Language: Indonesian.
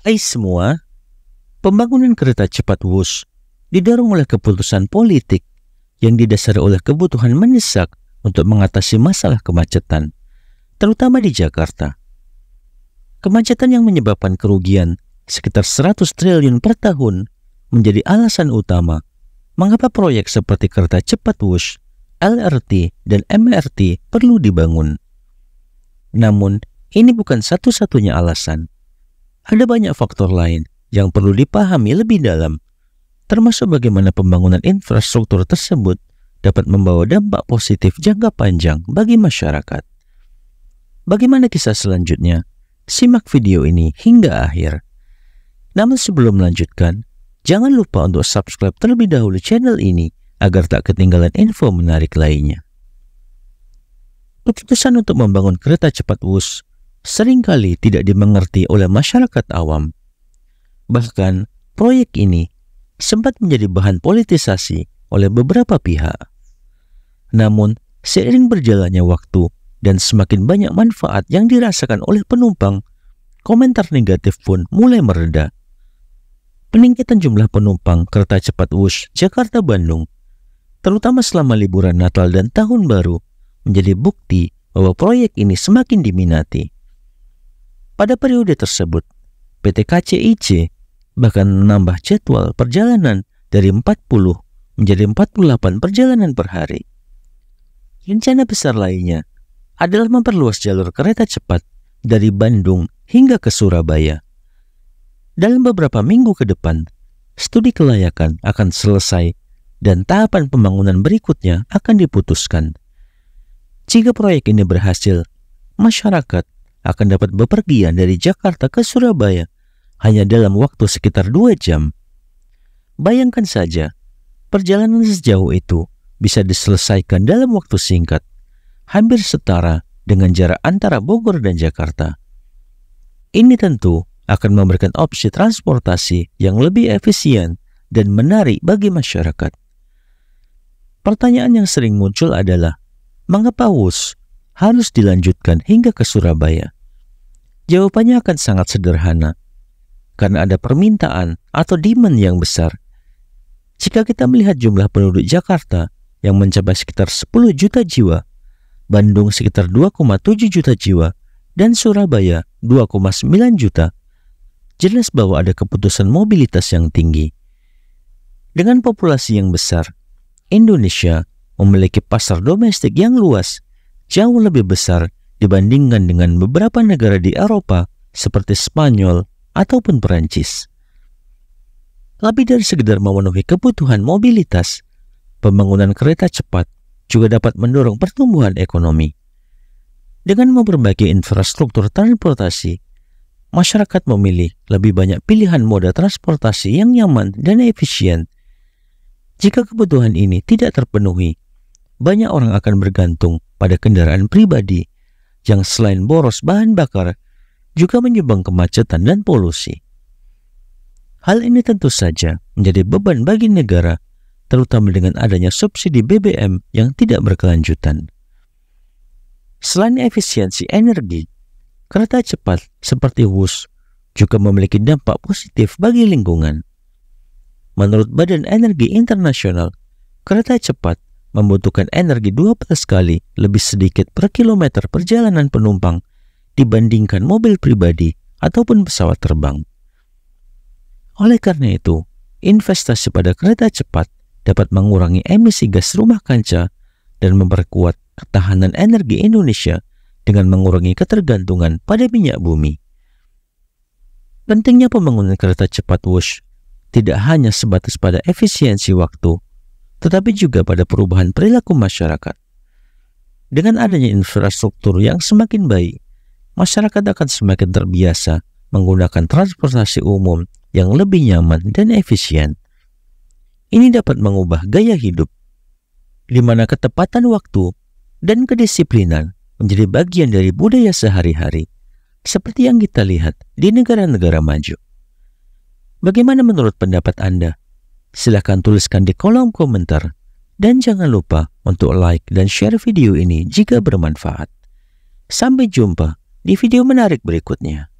Hai semua, pembangunan kereta cepat WUS didorong oleh keputusan politik yang didasari oleh kebutuhan mendesak untuk mengatasi masalah kemacetan, terutama di Jakarta. Kemacetan yang menyebabkan kerugian sekitar 100 triliun per tahun menjadi alasan utama mengapa proyek seperti kereta cepat WUS, LRT, dan MRT perlu dibangun. Namun, ini bukan satu-satunya alasan. Ada banyak faktor lain yang perlu dipahami lebih dalam, termasuk bagaimana pembangunan infrastruktur tersebut dapat membawa dampak positif jangka panjang bagi masyarakat. Bagaimana kisah selanjutnya? Simak video ini hingga akhir. Namun sebelum melanjutkan, jangan lupa untuk subscribe terlebih dahulu channel ini agar tak ketinggalan info menarik lainnya. Keputusan untuk membangun kereta cepat WUS seringkali tidak dimengerti oleh masyarakat awam. Bahkan, proyek ini sempat menjadi bahan politisasi oleh beberapa pihak. Namun, seiring berjalannya waktu dan semakin banyak manfaat yang dirasakan oleh penumpang, komentar negatif pun mulai mereda. Peningkatan jumlah penumpang kereta cepat WUS Jakarta-Bandung, terutama selama liburan Natal dan Tahun Baru, menjadi bukti bahwa proyek ini semakin diminati. Pada periode tersebut, PT KCIC bahkan menambah jadwal perjalanan dari 40 menjadi 48 perjalanan per hari. Rencana besar lainnya adalah memperluas jalur kereta cepat dari Bandung hingga ke Surabaya. Dalam beberapa minggu ke depan, studi kelayakan akan selesai dan tahapan pembangunan berikutnya akan diputuskan. Jika proyek ini berhasil, masyarakat akan dapat bepergian dari Jakarta ke Surabaya hanya dalam waktu sekitar 2 jam. Bayangkan saja, perjalanan sejauh itu bisa diselesaikan dalam waktu singkat, hampir setara dengan jarak antara Bogor dan Jakarta. Ini tentu akan memberikan opsi transportasi yang lebih efisien dan menarik bagi masyarakat. Pertanyaan yang sering muncul adalah, mengapa WUS harus dilanjutkan hingga ke Surabaya? Jawabannya akan sangat sederhana, karena ada permintaan atau demand yang besar. Jika kita melihat jumlah penduduk Jakarta yang mencapai sekitar 10 juta jiwa, Bandung sekitar 2,7 juta jiwa, dan Surabaya 2,9 juta, jelas bahwa ada kebutuhan mobilitas yang tinggi. Dengan populasi yang besar, Indonesia memiliki pasar domestik yang luas, jauh lebih besar dibandingkan dengan beberapa negara di Eropa seperti Spanyol ataupun Perancis. Lebih dari sekedar memenuhi kebutuhan mobilitas, pembangunan kereta cepat juga dapat mendorong pertumbuhan ekonomi. Dengan memperbaiki infrastruktur transportasi, masyarakat memilih lebih banyak pilihan moda transportasi yang nyaman dan efisien. Jika kebutuhan ini tidak terpenuhi, banyak orang akan bergantung pada kendaraan pribadi yang selain boros bahan bakar, juga menyumbang kemacetan dan polusi. Hal ini tentu saja menjadi beban bagi negara, terutama dengan adanya subsidi BBM yang tidak berkelanjutan. Selain efisiensi energi, kereta cepat seperti WUS juga memiliki dampak positif bagi lingkungan. Menurut Badan Energi Internasional, kereta cepat membutuhkan energi 12 kali lebih sedikit per kilometer perjalanan penumpang dibandingkan mobil pribadi ataupun pesawat terbang. Oleh karena itu, investasi pada kereta cepat dapat mengurangi emisi gas rumah kaca dan memperkuat ketahanan energi Indonesia dengan mengurangi ketergantungan pada minyak bumi. Pentingnya pembangunan kereta cepat WUS tidak hanya sebatas pada efisiensi waktu, tetapi juga pada perubahan perilaku masyarakat. Dengan adanya infrastruktur yang semakin baik, masyarakat akan semakin terbiasa menggunakan transportasi umum yang lebih nyaman dan efisien. Ini dapat mengubah gaya hidup, di mana ketepatan waktu dan kedisiplinan menjadi bagian dari budaya sehari-hari, seperti yang kita lihat di negara-negara maju. Bagaimana menurut pendapat Anda? Silahkan tuliskan di kolom komentar. Dan jangan lupa untuk like dan share video ini jika bermanfaat. Sampai jumpa di video menarik berikutnya.